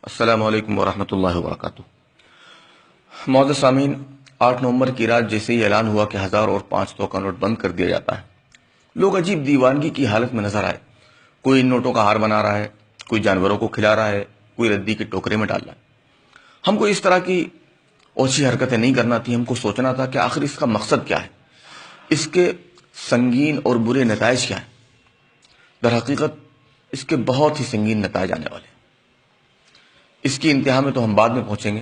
السلام علیکم ورحمۃ اللہ وبرکاتہ۔ معزز سامعین، 8 نومبر کی رات جیسے ہی اعلان ہوا کہ 1000 اور 500 کا نوٹ بند کر دیا جاتا ہے، لوگ عجیب دیوانگی کی حالت میں نظر آئے۔ کوئی ان نوٹوں کا ہار بنا رہا ہے، کوئی جانوروں کو کھلا رہا ہے، کوئی ردی کے ٹوکرے میں ڈال رہا ہے۔ ہم کو اس طرح کی اوچھی حرکتیں نہیں کرنا تھی، ہم کو سوچنا تھا کہ آخر اس کا مقصد کیا ہے، اس کے سنگین اور برے نتائج کیا ہیں۔ در حقیقت اس کے بہت ہی سنگین نتائج آنے والے ہیں۔ اس کی انتہا میں تو ہم بعد میں پہنچیں گے،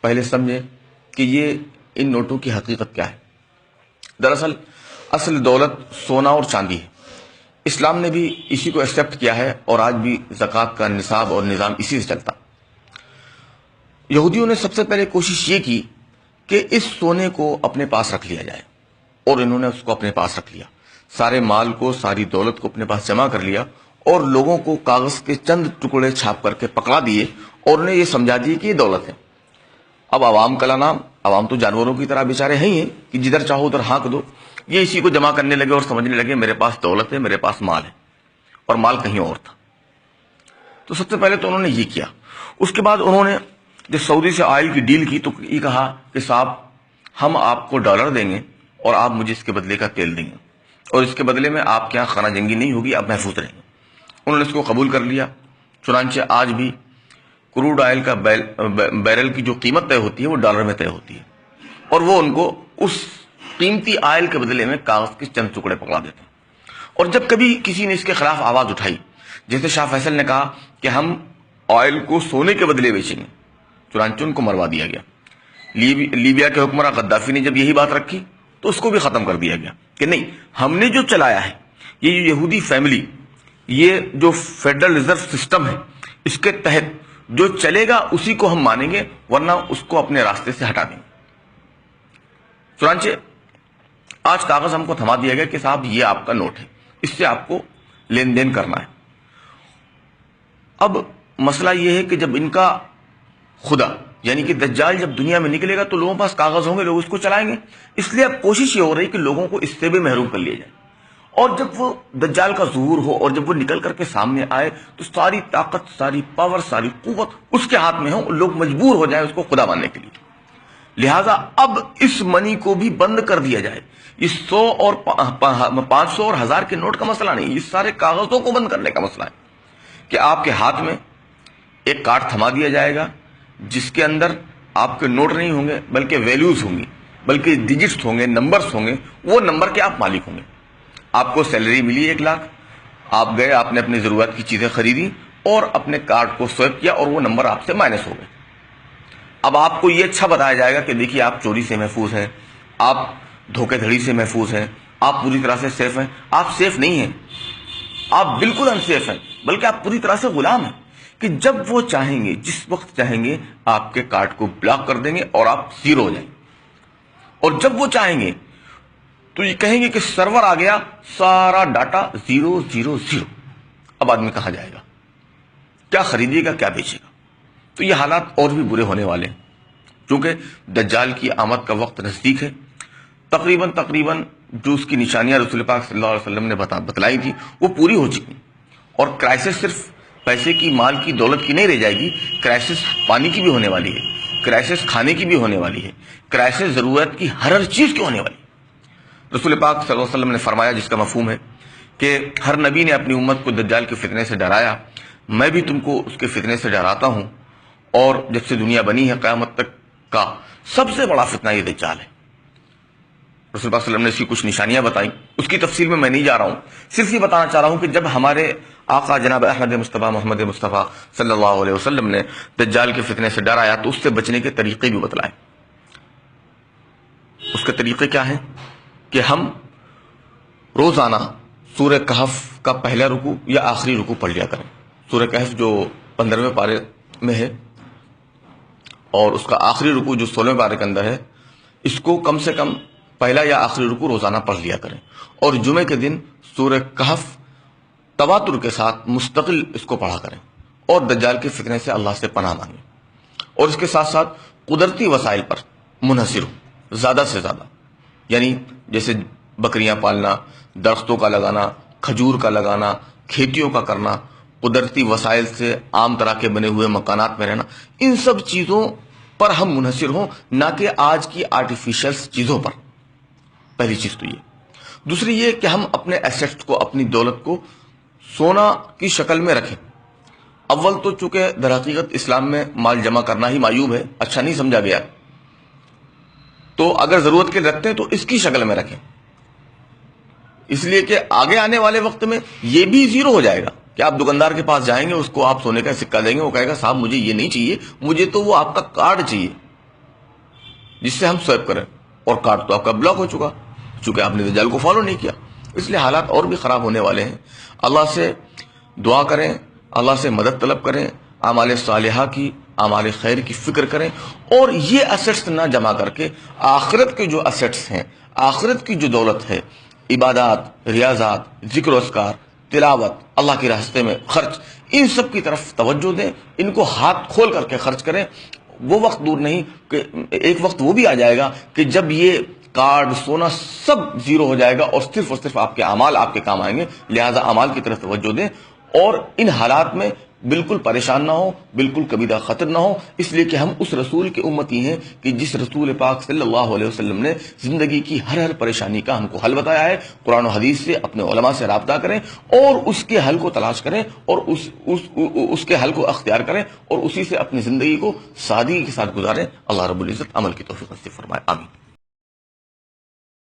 پہلے سمجھیں کہ یہ ان نوٹوں کی حقیقت کیا ہے۔ دراصل اصل دولت سونا اور چاندی ہے۔ اسلام نے بھی اسی کو ایکسیپٹ کیا ہے، اور آج بھی زکوٰۃ کا نصاب اور نظام اسی سے چلتا۔ یہودیوں نے سب سے پہلے کوشش یہ کی کہ اس سونے کو اپنے پاس رکھ لیا جائے، اور انہوں نے اس کو اپنے پاس رکھ لیا، سارے مال کو، ساری دولت کو اپنے پاس جمع کر لیا، اور لوگوں کو کاغذ کے چند ٹکڑے چھاپ کر کے پکڑا دیے، اور انہیں یہ سمجھا دیے کہ یہ دولت ہے۔ اب عوام کا نام، عوام تو جانوروں کی طرح بیچارے ہیں ہی، کہ جدھر چاہو ادھر ہانک دو۔ یہ اسی کو جمع کرنے لگے اور سمجھنے لگے میرے پاس دولت ہے، میرے پاس مال ہے، اور مال کہیں اور تھا۔ تو سب سے پہلے تو انہوں نے یہ کیا۔ اس کے بعد انہوں نے جب سعودی سے آئل کی ڈیل کی تو یہ کہا کہ صاحب ہم آپ کو ڈالر دیں گے اور آپ مجھے اس کے بدلے کا تیل دیں گے، اور اس کے بدلے میں آپ کے یہاں خانہ جنگی نہیں ہوگی، آپ محفوظ رہیں گے۔ انہوں نے اس کو قبول کر لیا۔ چنانچہ آج بھی کروڈ آئل کا بیرل کی جو قیمت طے ہوتی ہے وہ ڈالر میں طے ہوتی ہے، اور وہ ان کو اس قیمتی آئل کے بدلے میں کاغذ کے چند ٹکڑے پکڑا دیتے ہیں۔ اور جب کبھی کسی نے اس کے خلاف آواز اٹھائی، جیسے شاہ فیصل نے کہا کہ ہم آئل کو سونے کے بدلے بیچیں گے، چنانچہ ان کو مروا دیا گیا۔ لیبیا کے حکمراں غدافی نے جب یہی بات رکھی تو اس کو بھی ختم کر دیا گیا کہ نہیں، ہم نے جو چلایا ہے، یہ جو یہودی فیملی، یہ جو فیڈرل ریزرو سسٹم ہے، اس کے تحت جو چلے گا اسی کو ہم مانیں گے، ورنہ اس کو اپنے راستے سے ہٹا دیں گے۔ چنانچہ آج کاغذ ہم کو تھما دیا گیا کہ صاحب یہ آپ کا نوٹ ہے، اس سے آپ کو لین دین کرنا ہے۔ اب مسئلہ یہ ہے کہ جب ان کا خدا یعنی کہ دجال جب دنیا میں نکلے گا تو لوگوں کے پاس کاغذ ہوں گے، لوگ اس کو چلائیں گے، اس لیے اب کوشش یہ ہو رہی کہ لوگوں کو اس سے بھی محروم کر لیا جائے، اور جب وہ دجال کا ظہور ہو اور جب وہ نکل کر کے سامنے آئے تو ساری طاقت، ساری پاور، ساری قوت اس کے ہاتھ میں ہو، لوگ مجبور ہو جائیں اس کو خدا ماننے کے لیے۔ لہٰذا اب اس منی کو بھی بند کر دیا جائے۔ یہ 100 اور 500 اور 1000 کے نوٹ کا مسئلہ نہیں، اس سارے کاغذوں کو بند کرنے کا مسئلہ ہے کہ آپ کے ہاتھ میں ایک کارڈ تھما دیا جائے گا جس کے اندر آپ کے نوٹ نہیں ہوں گے بلکہ ویلیوز ہوں گی، بلکہ ڈیجٹس ہوں گے، نمبرز ہوں گے، وہ نمبر کے آپ مالک ہوں گے۔ آپ کو سیلری ملی 1 لاکھ، آپ گئے، آپ نے اپنی ضرورت کی چیزیں خریدی اور اپنے کارڈ کو سوائپ کیا اور وہ نمبر آپ سے مائنس ہو گئے۔ اب آپ کو یہ اچھا بتایا جائے گا کہ دیکھیے آپ چوری سے محفوظ ہیں، آپ دھوکے دھڑی سے محفوظ ہیں، آپ پوری طرح سے سیف ہیں۔ آپ سیف نہیں ہیں، آپ بالکل انسیف ہیں، بلکہ آپ پوری طرح سے غلام ہیں، کہ جب وہ چاہیں گے، جس وقت چاہیں گے، آپ کے کارڈ کو بلاک کر دیں گے اور آپ زیرو ہو جائیں گے، اور جب وہ چاہیں گے تو یہ کہیں گے کہ سرور آ گیا، سارا ڈاٹا 000۔ اب آدمی کہاں جائے گا، کیا خریدے گا، کیا بیچے گا؟ تو یہ حالات اور بھی برے ہونے والے ہیں، کیونکہ دجال کی آمد کا وقت نزدیک ہے۔ تقریباً جو اس کی نشانیاں رسول پاک صلی اللہ علیہ وسلم نے بتلائی تھی وہ پوری ہو چکی، اور کرائسس صرف پیسے کی، مال کی، دولت کی نہیں رہ جائے گی، کرائسس پانی کی بھی ہونے والی ہے، کرائسس کھانے کی بھی ہونے والی ہے، کرائسس ضرورت کی ہر چیز کی ہونے والی ہے۔ رسول پاک صلی اللہ علیہ وسلم نے فرمایا، جس کا مفہوم ہے کہ ہر نبی نے اپنی امت کو دجال کے فتنے سے ڈرایا، میں بھی تم کو اس کے فتنے سے ڈراتا ہوں، اور جب سے دنیا بنی ہے قیامت تک کا سب سے بڑا فتنہ یہ دجال ہے۔ رسول پاک صلی اللہ علیہ وسلم نے اس کی کچھ نشانیاں بتائیں، اس کی تفصیل میں نہیں جا رہا ہوں، صرف یہ بتانا چاہ رہا ہوں کہ جب ہمارے آقا جناب احمد مصطفیٰ محمد مصطفیٰ صلی اللہ علیہ وسلم نے دجال کے فتنے سے ڈرایا تو اس سے بچنے کے طریقے بھی بتلائے۔ اس کے طریقے کیا ہیں کہ ہم روزانہ سورہ کہف کا پہلا رکوع یا آخری رکوع پڑھ لیا کریں۔ سورہ کہف جو 15ویں پارے میں ہے اور اس کا آخری رکوع جو 16ویں پارے کے اندر ہے، اس کو کم سے کم پہلا یا آخری رکوع روزانہ پڑھ لیا کریں، اور جمعے کے دن سورہ کہف تواتر کے ساتھ مستقل اس کو پڑھا کریں، اور دجال کے فتنے سے اللہ سے پناہ مانگیں، اور اس کے ساتھ ساتھ قدرتی وسائل پر منحصر ہو زیادہ سے زیادہ، یعنی جیسے بکریاں پالنا، درختوں کا لگانا، کھجور کا لگانا، کھیتیوں کا کرنا، قدرتی وسائل سے عام طرح کے بنے ہوئے مکانات میں رہنا، ان سب چیزوں پر ہم منحصر ہوں، نہ کہ آج کی آرٹیفیشل چیزوں پر. پہلی چیز تو یہ. دوسری یہ کہ ہم اپنے ایسٹس کو، اپنی دولت کو سونا کی شکل میں رکھیں. اول تو چونکہ در حقیقت اسلام میں مال جمع کرنا ہی معیوب ہے، اچھا نہیں سمجھا گیا، تو اگر ضرورت کے رکھتے ہیں تو اس کی شکل میں رکھیں، اس لیے کہ آگے آنے والے وقت میں یہ بھی زیرو ہو جائے گا کہ آپ دکاندار کے پاس جائیں گے، اس کو آپ سونے کا سکہ دیں گے، وہ کہے گا صاحب مجھے یہ نہیں چاہیے، مجھے تو وہ آپ کا کارڈ چاہیے جس سے ہم سوائپ کریں، اور کارڈ تو آپ کا بلاک ہو چکا چونکہ آپ نے دجال کو فالو نہیں کیا. اس لیے حالات اور بھی خراب ہونے والے ہیں. اللہ سے دعا کریں، اللہ سے مدد طلب کریں، اعمال صالحہ کی، اعمال خیر کی فکر کریں، اور یہ اسیٹس نہ جمع کر کے آخرت کے جو اسیٹس ہیں، آخرت کی جو دولت ہے، عبادات، ریاضات، ذکر و اذکار، تلاوت، اللہ کے راستے میں خرچ، ان سب کی طرف توجہ دیں، ان کو ہاتھ کھول کر کے خرچ کریں. وہ وقت دور نہیں کہ ایک وقت وہ بھی آ جائے گا کہ جب یہ کارڈ، سونا سب زیرو ہو جائے گا اور صرف آپ کے اعمال آپ کے کام آئیں گے. لہذا اعمال کی طرف توجہ دیں، اور ان حالات میں بالکل پریشان نہ ہو، بالکل کبیرہ خطر نہ ہو، اس لیے کہ ہم اس رسول کے امتی ہیں کہ جس رسول پاک صلی اللہ علیہ وسلم نے زندگی کی ہر پریشانی کا ہم کو حل بتایا ہے. قرآن و حدیث سے اپنے علماء سے رابطہ کریں اور اس کے حل کو تلاش کریں، اور اس کے حل کو اختیار کریں، اور اسی سے اپنی زندگی کو سادگی کے ساتھ گزاریں. اللہ رب العزت عمل کی توفیق نصیب فرمائے. آمین.